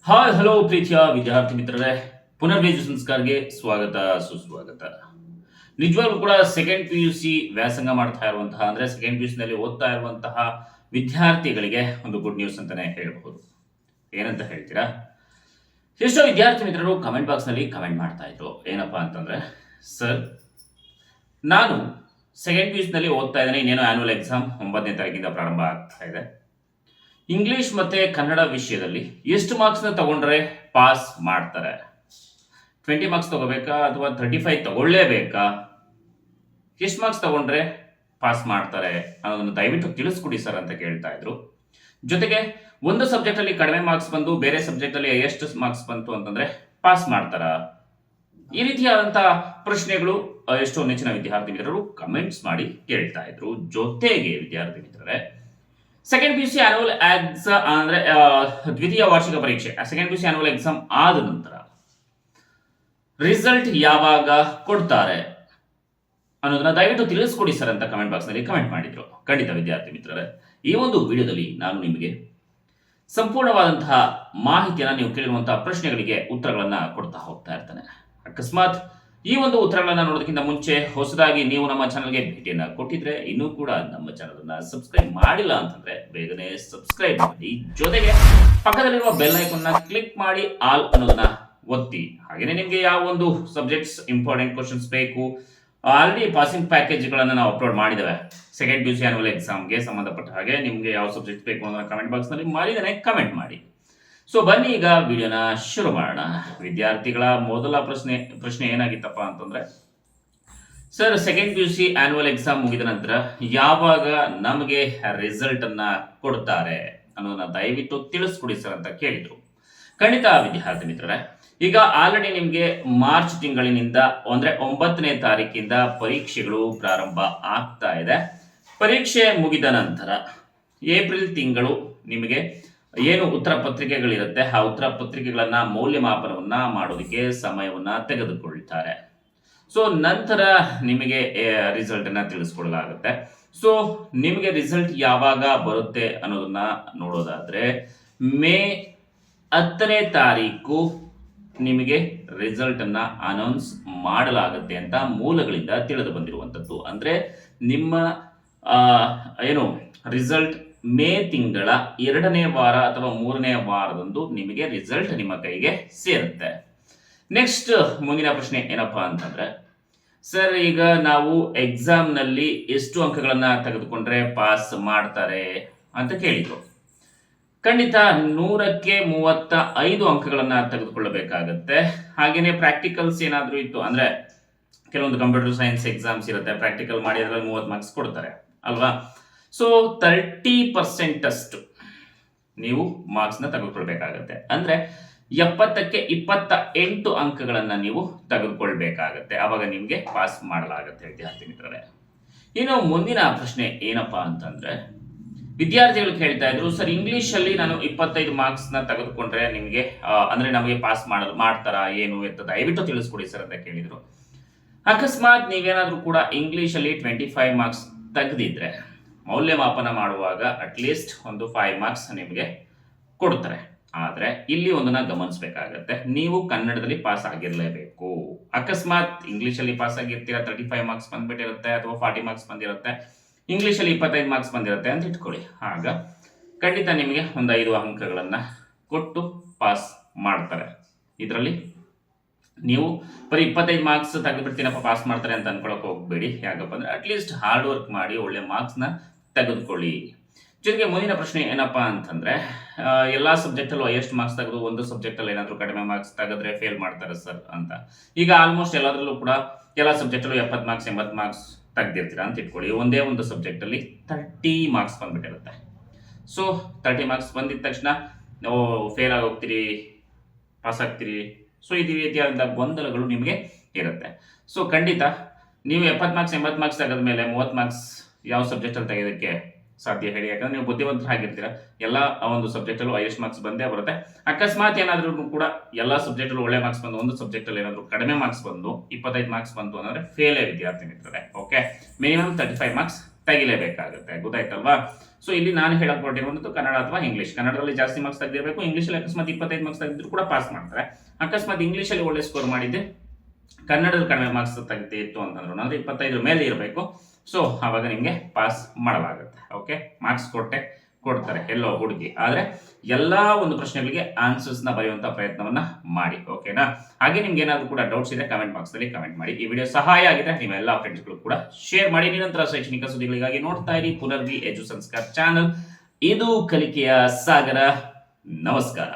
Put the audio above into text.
Hi hello ಪ್ರೀತಿಯ ವಿದ್ಯಾರ್ಥಿ ಮಿತ್ರರೇ, ಪುನರ್ವೇಜು ಸಂಸ್ಕಾರ್ಗೆ ಸ್ವಾಗತ ಸುಸ್ವಾಗತ. ನಿಜವಾಗ್ಲೂ ಕೂಡ ಸೆಕೆಂಡ್ ಪಿ ಯು ಸಿ ವ್ಯಾಸಂಗ ಮಾಡ್ತಾ ಇರುವಂತಹ ಅಂದ್ರೆ ಸೆಕೆಂಡ್ ಪಿ ಯು ನಲ್ಲಿ ಓದ್ತಾ ಇರುವಂತಹ ವಿದ್ಯಾರ್ಥಿಗಳಿಗೆ ಒಂದು ಗುಡ್ ನ್ಯೂಸ್ ಅಂತಾನೆ ಹೇಳಬಹುದು. ಏನಂತ ಹೇಳ್ತೀರಾ? ಎಷ್ಟೋ ವಿದ್ಯಾರ್ಥಿ ಮಿತ್ರರು ಕಮೆಂಟ್ ಬಾಕ್ಸ್ ನಲ್ಲಿ ಕಮೆಂಟ್ ಮಾಡ್ತಾ ಇದ್ರು. ಏನಪ್ಪಾ ಅಂತಂದ್ರೆ, ಸರ್ ನಾನು ಸೆಕೆಂಡ್ ಪಿ ಯು ನಲ್ಲಿ ಓದ್ತಾ ಇದ್ದೇನೆ, ಇನ್ನೇನೋ ಆನ್ಯುವಲ್ ಎಕ್ಸಾಮ್ 9ನೇ ತಾರೀಕಿಂದ ಪ್ರಾರಂಭ ಆಗ್ತಾ ಇದೆ. ಇಂಗ್ಲಿಷ್ ಮತ್ತೆ ಕನ್ನಡ ವಿಷಯದಲ್ಲಿ ಎಷ್ಟು ಮಾರ್ಕ್ಸ್ನ ತಗೊಂಡ್ರೆ ಪಾಸ್ ಮಾಡ್ತಾರೆ? 20 ಮಾರ್ಕ್ಸ್ ತಗೋಬೇಕಾ ಅಥವಾ 35 ತಗೊಳ್ಳೇಬೇಕಾ? ಎಷ್ಟು ಮಾರ್ಕ್ಸ್ ತಗೊಂಡ್ರೆ ಪಾಸ್ ಮಾಡ್ತಾರೆ ಅನ್ನೋದನ್ನು ದಯವಿಟ್ಟು ತಿಳಿಸ್ಕೊಡಿ ಸರ್ ಅಂತ ಕೇಳ್ತಾ ಇದ್ರು. ಜೊತೆಗೆ ಒಂದು ಸಬ್ಜೆಕ್ಟ್ ಅಲ್ಲಿ ಕಡಿಮೆ ಮಾರ್ಕ್ಸ್ ಬಂದು ಬೇರೆ ಸಬ್ಜೆಕ್ಟ್ ಅಲ್ಲಿ ಎಷ್ಟು ಮಾರ್ಕ್ಸ್ ಬಂತು ಅಂತಂದ್ರೆ ಪಾಸ್ ಮಾಡ್ತಾರ? ಈ ರೀತಿಯಾದಂತಹ ಪ್ರಶ್ನೆಗಳು ಎಷ್ಟೋ ನೆಚ್ಚಿನ ವಿದ್ಯಾರ್ಥಿ ಮಿತ್ರರು ಕಮೆಂಟ್ಸ್ ಮಾಡಿ ಕೇಳ್ತಾ ಇದ್ರು. ಜೊತೆಗೆ ವಿದ್ಯಾರ್ಥಿ ಮಿತ್ರರೇ, second P U C annual exam ಅಂದ್ರೆ ದ್ವಿತೀಯ ವಾರ್ಷಿಕ ಪರೀಕ್ಷೆ second P U C annual exam ಆದ ನಂತರ ರಿಸಲ್ಟ್ ಯಾವಾಗ ಕೊಡ್ತಾರೆ ಅನ್ನೋದನ್ನ ದಯವಿಟ್ಟು ತಿಳಿಸ್ಕೊಡಿ ಸರ್ ಅಂತ ಕಮೆಂಟ್ ಬಾಕ್ಸ್ ನಲ್ಲಿ ಕಮೆಂಟ್ ಮಾಡಿದ್ರು. ಖಂಡಿತ ವಿದ್ಯಾರ್ಥಿ ಮಿತ್ರರೇ, ಈ ಒಂದು ವಿಡಿಯೋದಲ್ಲಿ ನಾನು ನಿಮಗೆ ಸಂಪೂರ್ಣವಾದಂತಹ ಮಾಹಿತಿಯನ್ನು, ನೀವು ಕೇಳಿರುವಂತಹ ಪ್ರಶ್ನೆಗಳಿಗೆ ಉತ್ತರಗಳನ್ನ ಕೊಡ್ತಾ ಹೋಗ್ತಾ ಇರ್ತೇನೆ. ಅಕಸ್ಮಾತ್ ಈ ಒಂದು ಉತ್ತರಗಳನ್ನ ನೋಡೋದಕ್ಕಿಂತ ಮುಂಚೆ ಹೊಸದಾಗಿ ನೀವು ನಮ್ಮ ಚಾನಲ್ಗೆ ಭೇಟಿಯನ್ನ ಕೊಟ್ಟಿದ್ರೆ, ಇನ್ನೂ ಕೂಡ ನಮ್ಮ ಚಾನಲ್ ಅನ್ನ ಸಬ್ಸ್ಕ್ರೈಬ್ ಮಾಡಿಲ್ಲ ಅಂತಂದ್ರೆ ಬೇಗನೆ ಸಬ್ಸ್ಕ್ರೈಬ್ ಮಾಡಿ. ಜೊತೆಗೆ ಪಕ್ಕದಲ್ಲಿರುವ ಬೆಲ್ ಐಕಾನ್ ಕ್ಲಿಕ್ ಮಾಡಿ ಆಲ್ ಅನ್ನೋದನ್ನ ಒತ್ತಿ. ಹಾಗೇನೆ ನಿಮಗೆ ಯಾವ ಒಂದು ಸಬ್ಜೆಕ್ಟ್ಸ್ ಇಂಪಾರ್ಟೆಂಟ್ ಕ್ವಶನ್ಸ್ ಬೇಕು, ಆಲ್ರೆಡಿ ಪಾಸಿಂಗ್ ಪ್ಯಾಕೇಜ್ಗಳನ್ನು ನಾವು ಅಪ್ಲೋಡ್ ಮಾಡಿದ್ದೇವೆ. Second P U C annual ಎಕ್ಸಾಮ್ಗೆ ಸಂಬಂಧಪಟ್ಟ ಹಾಗೆ ನಿಮಗೆ ಯಾವ ಸಬ್ಜೆಕ್ಟ್ ಬೇಕು ಅನ್ನೋ ಕಮೆಂಟ್ ಬಾಕ್ಸ್ ನಲ್ಲಿ ಮಾಡಿದ್ದೇನೆ, ಕಮೆಂಟ್ ಮಾಡಿ. ಸೊ ಬನ್ನಿ ಈಗ ವಿಡಿಯೋನ ಶುರು ಮಾಡೋಣ. ವಿದ್ಯಾರ್ಥಿಗಳ ಮೊದಲ ಪ್ರಶ್ನೆ ಏನಾಗಿತ್ತಪ್ಪ ಅಂತಂದ್ರೆ, sir second P U C annual exam ಮುಗಿದ ನಂತರ ಯಾವಾಗ ನಮಗೆ ರಿಸಲ್ಟ್ ಅನ್ನ ಕೊಡ್ತಾರೆ ಅನ್ನೋದನ್ನ ದಯವಿಟ್ಟು ತಿಳಿಸ್ಕೊಡಿ ಸರ್ ಅಂತ ಕೇಳಿದ್ರು. ಖಂಡಿತ ವಿದ್ಯಾರ್ಥಿ ಮಿತ್ರರೇ, ಈಗ ಆಲ್ರೆಡಿ ನಿಮಗೆ ಮಾರ್ಚ್ ತಿಂಗಳಿನಿಂದ ಅಂದ್ರೆ 9ನೇ ತಾರೀಕಿಂದ ಪರೀಕ್ಷೆಗಳು ಪ್ರಾರಂಭ ಆಗ್ತಾ ಇದೆ. ಪರೀಕ್ಷೆ ಮುಗಿದ ನಂತರ ಏಪ್ರಿಲ್ ತಿಂಗಳು ನಿಮಗೆ ಏನು ಉತ್ತರ ಪತ್ರಿಕೆಗಳಿರುತ್ತೆ, ಆ ಉತ್ತರ ಪತ್ರಿಕೆಗಳನ್ನ ಮೌಲ್ಯಮಾಪನವನ್ನ ಮಾಡೋದಕ್ಕೆ ಸಮಯವನ್ನ ತೆಗೆದುಕೊಳ್ತಾರೆ. ಸೊ ನಂತರ ನಿಮಗೆ ರಿಸಲ್ಟ್ ಅನ್ನ ತಿಳಿಸ್ಕೊಡಲಾಗುತ್ತೆ. ಸೊ ನಿಮಗೆ ರಿಸಲ್ಟ್ ಯಾವಾಗ ಬರುತ್ತೆ ಅನ್ನೋದನ್ನ ನೋಡೋದಾದ್ರೆ, ಮೇ 10ನೇ ತಾರೀಕು ನಿಮಗೆ ರಿಸಲ್ಟ್ ಅನ್ನ ಅನೌನ್ಸ್ ಮಾಡಲಾಗುತ್ತೆ ಅಂತ ಮೂಲಗಳಿಂದ ತಿಳಿದು ಬಂದಿರುವಂತದ್ದು. ಅಂದ್ರೆ ನಿಮ್ಮ ಏನು ರಿಸಲ್ಟ್ ಮೇ ತಿಂಗಳ 2ನೇ ವಾರ ಅಥವಾ 3ನೇ ವಾರದಂದು ನಿಮಗೆ ರಿಸಲ್ಟ್ ನಿಮ್ಮ ಕೈಗೆ ಸೇರುತ್ತೆ. ನೆಕ್ಸ್ಟ್ ಮುಂದಿನ ಪ್ರಶ್ನೆ ಏನಪ್ಪಾ ಅಂತಂದ್ರೆ, ಸರ್ ಈಗ ನಾವು ಎಕ್ಸಾಮ್ ನಲ್ಲಿ ಎಷ್ಟು ಅಂಕಗಳನ್ನ ತೆಗೆದುಕೊಂಡ್ರೆ ಪಾಸ್ ಮಾಡ್ತಾರೆ ಅಂತ ಕೇಳಿದ್ರು. ಖಂಡಿತ 100ಕ್ಕೆ 35 ಅಂಕಗಳನ್ನ ತೆಗೆದುಕೊಳ್ಳಬೇಕಾಗತ್ತೆ. ಹಾಗೇನೆ ಪ್ರಾಕ್ಟಿಕಲ್ಸ್ ಏನಾದ್ರೂ ಇತ್ತು ಅಂದ್ರೆ, ಕೆಲವೊಂದು ಕಂಪ್ಯೂಟರ್ ಸೈನ್ಸ್ ಎಕ್ಸಾಮ್ಸ್ ಇರುತ್ತೆ, ಪ್ರಾಕ್ಟಿಕಲ್ ಮಾಡಿ ಅದರಲ್ಲಿ 30 ಮಾರ್ಕ್ಸ್ ಕೊಡ್ತಾರೆ ಅಲ್ವಾ. ಸೊ 30% ಅಷ್ಟು ನೀವು ಮಾರ್ಕ್ಸ್ನ ತೆಗೆದುಕೊಳ್ಬೇಕಾಗತ್ತೆ. ಅಂದ್ರೆ 70ಕ್ಕೆ 28 ಅಂಕಗಳನ್ನ ನೀವು ತೆಗೆದುಕೊಳ್ಬೇಕಾಗತ್ತೆ. ಆವಾಗ ನಿಮ್ಗೆ ಪಾಸ್ ಮಾಡಲಾಗತ್ತೆ ವಿದ್ಯಾರ್ಥಿ ಮಿತ್ರರೇ. ಇನ್ನು ಮುಂದಿನ ಪ್ರಶ್ನೆ ಏನಪ್ಪಾ ಅಂತಂದ್ರೆ, ವಿದ್ಯಾರ್ಥಿಗಳು ಕೇಳ್ತಾ ಇದ್ರು, ಸರ್ ಇಂಗ್ಲಿಷ್ ಅಲ್ಲಿ ನಾನು 25 ಮಾರ್ಕ್ಸ್ ನ ತೆಗೆದುಕೊಂಡ್ರೆ ನಿಮಗೆ ಅಂದ್ರೆ ನಮಗೆ ಪಾಸ್ ಮಾಡ್ತಾರಾ ಏನು ಅಂತ ದಯವಿಟ್ಟು ತಿಳಿಸ್ಕೊಡಿ ಸರ್ ಅಂತ ಕೇಳಿದ್ರು. ಅಕಸ್ಮಾತ್ ನೀವೇನಾದ್ರೂ ಕೂಡ ಇಂಗ್ಲಿಷ್ ಅಲ್ಲಿ 25 ಮಾರ್ಕ್ಸ್ ತೆಗೆದಿದ್ರೆ ಮೌಲ್ಯಮಾಪನ ಮಾಡುವಾಗ ಅಟ್ಲೀಸ್ಟ್ ಒಂದು 5 ಮಾರ್ಕ್ಸ್ ನಿಮಗೆ ಕೊಡ್ತಾರೆ. ಆದ್ರೆ ಇಲ್ಲಿ ಒಂದನ್ನ ಗಮನಿಸಬೇಕಾಗತ್ತೆ, ನೀವು ಕನ್ನಡದಲ್ಲಿ ಪಾಸ್ ಆಗಿರಲೇಬೇಕು. ಅಕಸ್ಮಾತ್ ಇಂಗ್ಲಿಷ್ ಅಲ್ಲಿ ಪಾಸ್ ಆಗಿರ್ತೀರಾ, 35 ಮಾರ್ಕ್ಸ್ ಬಂದ್ಬಿಟ್ಟಿರುತ್ತೆ ಅಥವಾ 40 ಮಾರ್ಕ್ಸ್ ಬಂದಿರುತ್ತೆ, ಇಂಗ್ಲಿಷ್ ಅಲ್ಲಿ 25 ಮಾರ್ಕ್ಸ್ ಬಂದಿರುತ್ತೆ ಅಂತ ಇಟ್ಕೊಳ್ಳಿ. ಆಗ ಖಂಡಿತ ನಿಮಗೆ ಒಂದು 5 ಅಂಕಗಳನ್ನ ಕೊಟ್ಟು ಪಾಸ್ ಮಾಡ್ತಾರೆ. ಇದರಲ್ಲಿ ನೀವು ಬರೀ 25 ಮಾರ್ಕ್ಸ್ ತೆಗೆದುಬಿಡ್ತೀನಪ್ಪ ಪಾಸ್ ಮಾಡ್ತಾರೆ ಅಂತ ಅನ್ಕೊಳಕ್ ಹೋಗ್ಬೇಡಿ. ಯಾಕಪ್ಪ ಅಂದ್ರೆ ಅಟ್ಲೀಸ್ಟ್ ಹಾರ್ಡ್ ವರ್ಕ್ ಮಾಡಿ ಒಳ್ಳೆ ಮಾರ್ಕ್ಸ್ ನ ತೆಗೆದುಕೊಳ್ಳಿ. ಜೊತೆಗೆ ಮುಂದಿನ ಪ್ರಶ್ನೆ ಏನಪ್ಪಾ ಅಂತಂದ್ರೆ, ಎಲ್ಲಾ ಸಬ್ಜೆಕ್ಟ್ ಅಲ್ಲೂ ಹೈಯೆಸ್ಟ್ ಮಾರ್ಕ್ಸ್ ತೆಗೆದು ಒಂದು ಸಬ್ಜೆಕ್ಟ್ ಅಲ್ಲಿ ಏನಾದ್ರು ಕಡಿಮೆ ಮಾರ್ಕ್ಸ್ ತೆಗೆದ್ರೆ ಫೇಲ್ ಮಾಡ್ತಾರೆ ಸರ್ ಅಂತ. ಈಗ ಆಲ್ಮೋಸ್ಟ್ ಎಲ್ಲದರಲ್ಲೂ ಕೂಡ ಎಲ್ಲ ಸಬ್ಜೆಕ್ಟ್ ಅಲ್ಲೂ 70 ಮಾರ್ಕ್ಸ್ 80 ಮಾರ್ಕ್ಸ್ ತೆಗ್ದಿರ್ತೀರಾ ಅಂತ ಇಟ್ಕೊಳ್ಳಿ. ಒಂದೇ ಒಂದು ಸಬ್ಜೆಕ್ಟ್ ಅಲ್ಲಿ 30 ಮಾರ್ಕ್ಸ್ ಬಂದ್ಬಿಟ್ಟಿರುತ್ತೆ. ಸೊ 30 ಮಾರ್ಕ್ಸ್ ಬಂದಿದ ತಕ್ಷಣ ನಾವು ಫೇಲ್ ಆಗೋಗ್ತೀರಿ, ಪಾಸ್ ಆಗ್ತೀರಿ. ಸೊ ಈ ರೀತಿಯಾದ ಗೊಂದಲಗಳು ನಿಮಗೆ ಇರುತ್ತೆ. ಸೊ ಖಂಡಿತ ನೀವು 70 ಮಾರ್ಕ್ಸ್ 80 ಮಾರ್ಕ್ಸ್ ತೆಗೆದ ಮೇಲೆ 30 ಮಾರ್ಕ್ಸ್ ಯಾವ ಸಬ್ಜೆಕ್ಟ್ ಅಲ್ಲಿ ತೆಗೆಯೋದಕ್ಕೆ ಸಾಧ್ಯ ಹೇಳಿ? ಯಾಕಂದ್ರೆ ನೀವು ಬುದ್ಧಿವಂತರಾಗಿರ್ತೀರಾ, ಎಲ್ಲ ಒಂದು ಸಬ್ಜೆಕ್ಟ್ ಅಲ್ಲೂ ಹೈಯೆಸ್ಟ್ ಮಾರ್ಕ್ಸ್ ಬಂದೇ ಬರುತ್ತೆ. ಅಕಸ್ಮಾತ್ ಏನಾದ್ರೂ ಕೂಡ ಎಲ್ಲ ಸಬ್ಜೆಕ್ಟ್ ಅಲ್ಲೂ ಒಳ್ಳೆ ಮಾರ್ಕ್ಸ್ ಬಂದು ಒಂದು ಸಬ್ಜೆಕ್ಟ್ ಅಲ್ಲಿ ಏನಾದ್ರು ಕಡಿಮೆ ಮಾರ್ಕ್ಸ್ ಬಂದು 25 ಮಾರ್ಕ್ಸ್ ಬಂತು ಅಂದ್ರೆ ಫೇಲ್ ವಿದ್ಯಾರ್ಥಿ ಮಿತ್ರರೇ. ಓಕೆ, ಮಿನಿಮಮ್ 35 ಮಾರ್ಕ್ಸ್ ತೆಗಿಲೇಬೇಕಾಗುತ್ತೆ, ಗೊತ್ತಾಯ್ತಲ್ವಾ? ಸೊ ಇಲ್ಲಿ ನಾನು ಹೇಳಕ್ ಹೊರಟಿರುವಂಥದ್ದು ಕನ್ನಡ ಅಥವಾ ಇಂಗ್ಲಿಷ್. ಕನ್ನಡದಲ್ಲಿ ಜಾಸ್ತಿ ಮಾರ್ಕ್ಸ್ ತೆಗೆದಿರಬೇಕು, ಇಂಗ್ಲಿಷಲ್ಲಿ ಅಕಸ್ಮಾತ್ 25 ಮಾರ್ಕ್ಸ್ ತೆಗೆದಿದ್ರು ಕೂಡ ಪಾಸ್ ಮಾಡ್ತಾರೆ. ಅಕಸ್ಮಾತ್ ಇಂಗ್ಲಿಷಲ್ಲಿ ಒಳ್ಳೆ ಸ್ಕೋರ್ ಮಾಡಿದ್ದೆ, ಕನ್ನಡದಲ್ಲಿ ಕಡಿಮೆ ಮಾರ್ಕ್ಸ್ ತೆಗೆದಿತ್ತು ಅಂತಂದ್ರು ಅಂದ್ರೆ 25 ಮೇಲೆ ಇರಬೇಕು. ಸೊ ಆವಾಗ ನಿಮಗೆ ಪಾಸ್ ಮಾಡಲಾಗುತ್ತೆ. ಓಕೆ, ಮಾರ್ಕ್ಸ್ ಕೊಡ್ತಾರೆ ಎಲ್ಲೋ ಹುಡುಗಿ, ಆದ್ರೆ ಎಲ್ಲಾ ಒಂದು ಪ್ರಶ್ನೆಗಳಿಗೆ ಆನ್ಸರ್ಸ್ ನ ಬರೆಯುವಂತ ಪ್ರಯತ್ನವನ್ನ ಮಾಡಿ. ಓಕೆನಾ? ಹಾಗೆ ನಿಮ್ಗೆ ಏನಾದ್ರು ಕೂಡ ಡೌಟ್ಸ್ ಇದೆ ಕಮೆಂಟ್ ಬಾಕ್ಸ್ ನಲ್ಲಿ ಕಮೆಂಟ್ ಮಾಡಿ. ಈ ವಿಡಿಯೋ ಸಹಾಯ ಆಗಿದೆ ನಿಮ್ಮ ಎಲ್ಲಾ ಫ್ರೆಂಡ್ಸ್ಗಳು ಕೂಡ ಶೇರ್ ಮಾಡಿ. ನಿರಂತರ ಶೈಕ್ಷಣಿಕ ಸುದ್ದಿಗಳಿಗಾಗಿ ನೋಡ್ತಾ ಇರಿ ಪುನರ್ವಿ ಎಜು ಸಂಸ್ಕಾರ ಚಾನಲ್. ಇದು ಕಲಿಕೆಯ ಸಾಗರ. ನಮಸ್ಕಾರ.